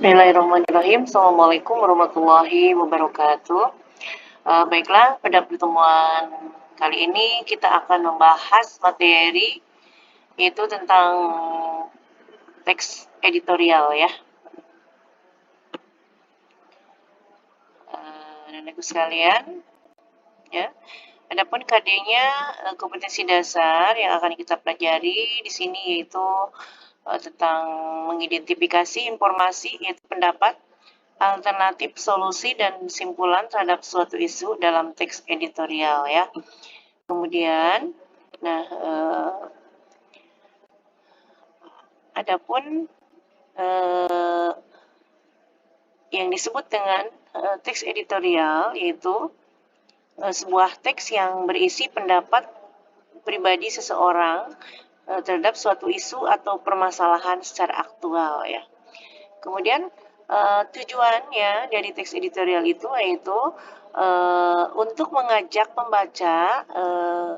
Bismillahirrahmanirrahim. Assalamualaikum warahmatullahi wabarakatuh. Baiklah, pada pertemuan kali ini kita akan membahas materi yaitu tentang teks editorial ya. Dan ibu sekalian, ya. Adapun KD-nya kompetensi dasar yang akan kita pelajari di sini yaitu tentang mengidentifikasi informasi yaitu pendapat, alternatif, solusi, dan simpulan terhadap suatu isu dalam teks editorial ya. Kemudian, adapun yang disebut dengan teks editorial yaitu sebuah teks yang berisi pendapat pribadi seseorang terhadap suatu isu atau permasalahan secara aktual ya. Kemudian tujuannya dari teks editorial itu yaitu untuk mengajak pembaca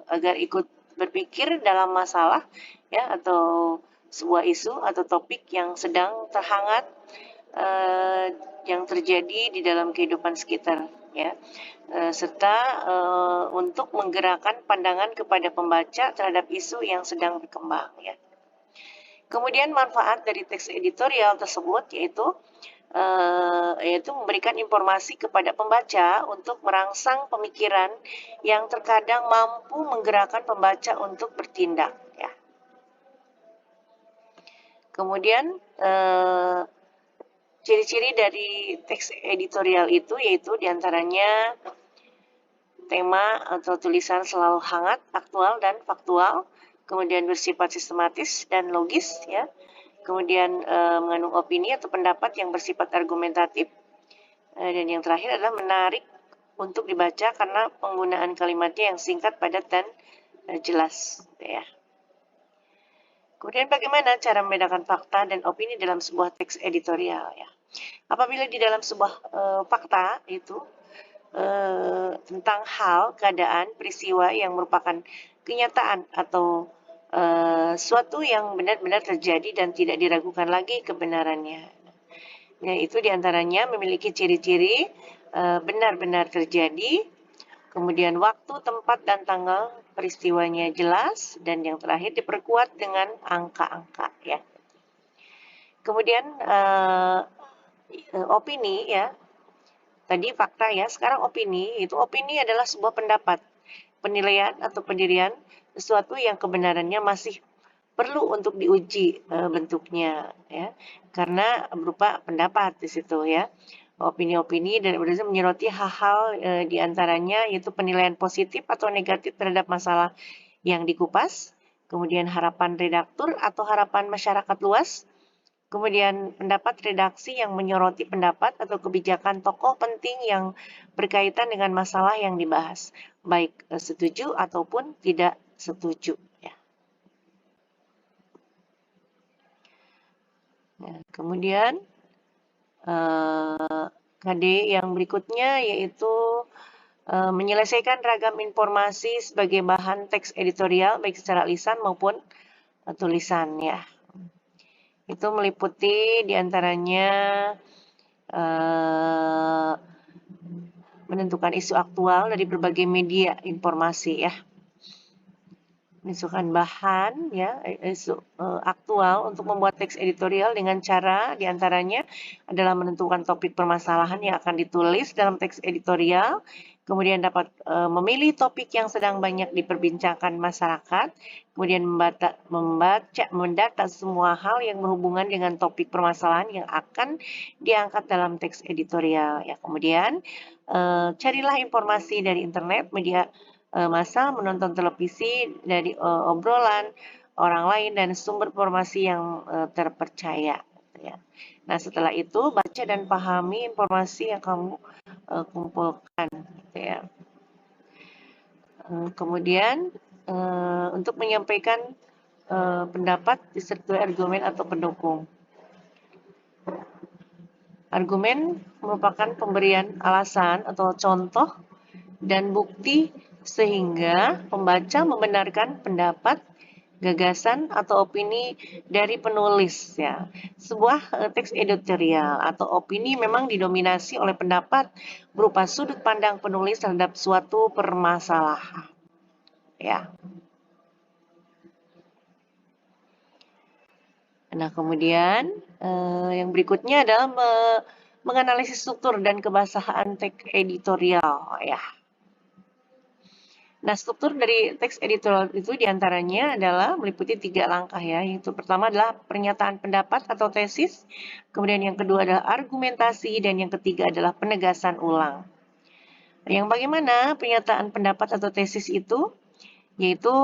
agar ikut berpikir dalam masalah ya atau sebuah isu atau topik yang sedang terhangat yang terjadi di dalam kehidupan sekitar ya. Serta untuk menggerakkan pandangan kepada pembaca terhadap isu yang sedang berkembang ya. Kemudian manfaat dari teks editorial tersebut yaitu memberikan informasi kepada pembaca untuk merangsang pemikiran yang terkadang mampu menggerakkan pembaca untuk bertindak ya. Kemudian ciri-ciri dari teks editorial itu yaitu diantaranya tema atau tulisan selalu hangat, aktual, dan faktual, kemudian bersifat sistematis dan logis ya. Kemudian mengandung opini atau pendapat yang bersifat argumentatif, dan yang terakhir adalah menarik untuk dibaca karena penggunaan kalimatnya yang singkat, padat, dan jelas ya. Kemudian bagaimana cara membedakan fakta dan opini dalam sebuah teks editorial ya. Apabila di dalam sebuah fakta itu tentang hal, keadaan, peristiwa yang merupakan kenyataan atau suatu yang benar-benar terjadi dan tidak diragukan lagi kebenarannya. Ya, itu diantaranya memiliki ciri-ciri benar-benar terjadi, kemudian waktu, tempat, dan tanggal peristiwanya jelas, dan yang terakhir diperkuat dengan angka-angka ya. Kemudian opini ya. Tadi fakta ya, sekarang opini. Itu opini adalah sebuah pendapat, penilaian atau pendirian sesuatu yang kebenarannya masih perlu untuk diuji bentuknya ya. Karena berupa pendapat di situ ya. Opini-opini dan berarti menyoroti hal-hal diantaranya yaitu penilaian positif atau negatif terhadap masalah yang dikupas, kemudian harapan redaktur atau harapan masyarakat luas, kemudian pendapat redaksi yang menyoroti pendapat atau kebijakan tokoh penting yang berkaitan dengan masalah yang dibahas, baik setuju ataupun tidak setuju. Ya. Nah, kemudian KD yang berikutnya yaitu menyelesaikan ragam informasi sebagai bahan teks editorial baik secara lisan maupun tulisan ya. Itu meliputi diantaranya menentukan isu aktual dari berbagai media informasi ya. Menentukan bahan ya isu aktual untuk membuat teks editorial dengan cara diantaranya adalah menentukan topik permasalahan yang akan ditulis dalam teks editorial. Kemudian dapat memilih topik yang sedang banyak diperbincangkan masyarakat, kemudian mendata semua hal yang berhubungan dengan topik permasalahan yang akan diangkat dalam teks editorial. Ya, kemudian carilah informasi dari internet, media massa, menonton televisi, dari obrolan orang lain dan sumber informasi yang terpercaya. Ya. Nah, setelah itu baca dan pahami informasi yang kamu kumpulkan. Ya. Kemudian untuk menyampaikan pendapat disertai argumen atau pendukung. Argumen merupakan pemberian alasan atau contoh dan bukti sehingga pembaca membenarkan pendapat gagasan atau opini dari penulis ya. Sebuah teks editorial atau opini memang didominasi oleh pendapat berupa sudut pandang penulis terhadap suatu permasalahan ya. Nah, kemudian yang berikutnya adalah menganalisis struktur dan kebasahan teks editorial ya. Nah, struktur dari teks editorial itu diantaranya adalah meliputi 3 langkah ya, yaitu pertama adalah pernyataan pendapat atau tesis, kemudian yang kedua adalah argumentasi, dan yang ketiga adalah penegasan ulang. Yang bagaimana pernyataan pendapat atau tesis itu? Yaitu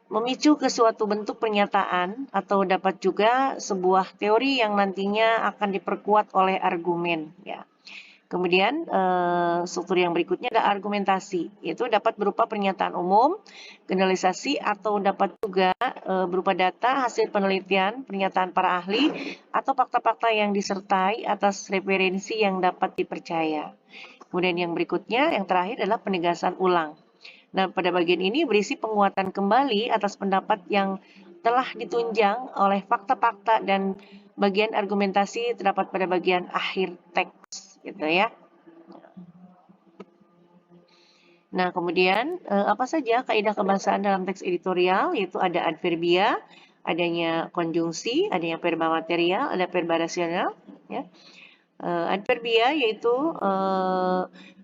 memicu ke suatu bentuk pernyataan atau dapat juga sebuah teori yang nantinya akan diperkuat oleh argumen ya. Kemudian struktur yang berikutnya adalah argumentasi, yaitu dapat berupa pernyataan umum, generalisasi, atau dapat juga berupa data, hasil penelitian, pernyataan para ahli, atau fakta-fakta yang disertai atas referensi yang dapat dipercaya. Kemudian yang berikutnya, yang terakhir adalah penegasan ulang. Nah, pada bagian ini berisi penguatan kembali atas pendapat yang telah ditunjang oleh fakta-fakta dan bagian argumentasi terdapat pada bagian akhir teks, gitu ya. Nah, kemudian apa saja kaidah kebahasaan dalam teks editorial? Yaitu ada adverbia, adanya konjungsi, adanya verba material, ada verba rasional. Ya. Adverbia yaitu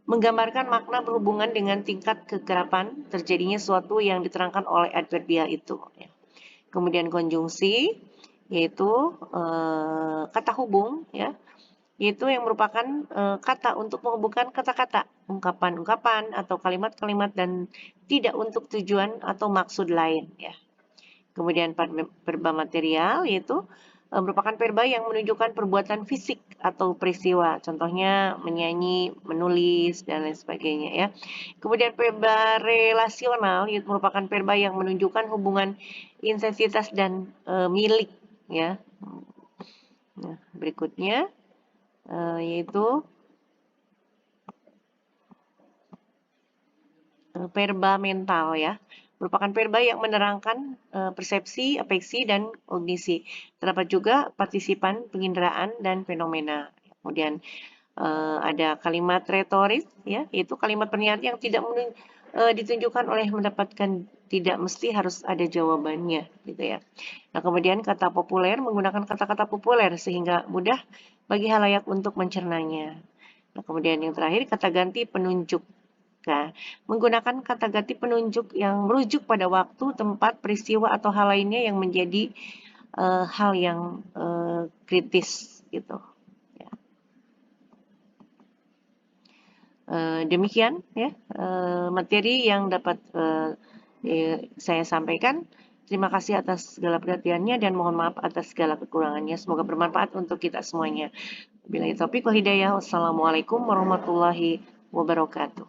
menggambarkan makna berhubungan dengan tingkat kekerapan terjadinya suatu yang diterangkan oleh adverbia itu. Ya. Kemudian konjungsi yaitu kata hubung, ya, yaitu yang merupakan kata untuk menghubungkan kata-kata, ungkapan-ungkapan atau kalimat-kalimat dan tidak untuk tujuan atau maksud lain. Ya. Kemudian verba material yaitu merupakan verba yang menunjukkan perbuatan fisik atau peristiwa, contohnya menyanyi, menulis, dan lain sebagainya ya. Kemudian verba relasional yaitu merupakan verba yang menunjukkan hubungan intensitas dan milik ya. Nah, berikutnya yaitu verba mental ya, merupakan verba yang menerangkan persepsi, afeksi, dan kognisi. Terdapat juga partisipan, penginderaan, dan fenomena. Kemudian ada kalimat retoris ya, yaitu kalimat pernyataan yang tidak ditunjukkan oleh mendapatkan, tidak mesti harus ada jawabannya gitu ya. Nah, kemudian kata populer menggunakan kata-kata populer sehingga mudah bagi halayak untuk mencernanya. Nah, kemudian yang terakhir kata ganti penunjuk. Nah, menggunakan kata ganti penunjuk yang merujuk pada waktu, tempat, peristiwa atau hal lainnya yang menjadi hal yang kritis gitu. Demikian ya materi yang dapat saya sampaikan. Terima kasih atas segala perhatiannya dan mohon maaf atas segala kekurangannya. Semoga bermanfaat untuk kita semuanya. Billahi taufiq wal hidayah. Wassalamualaikum warahmatullahi wabarakatuh.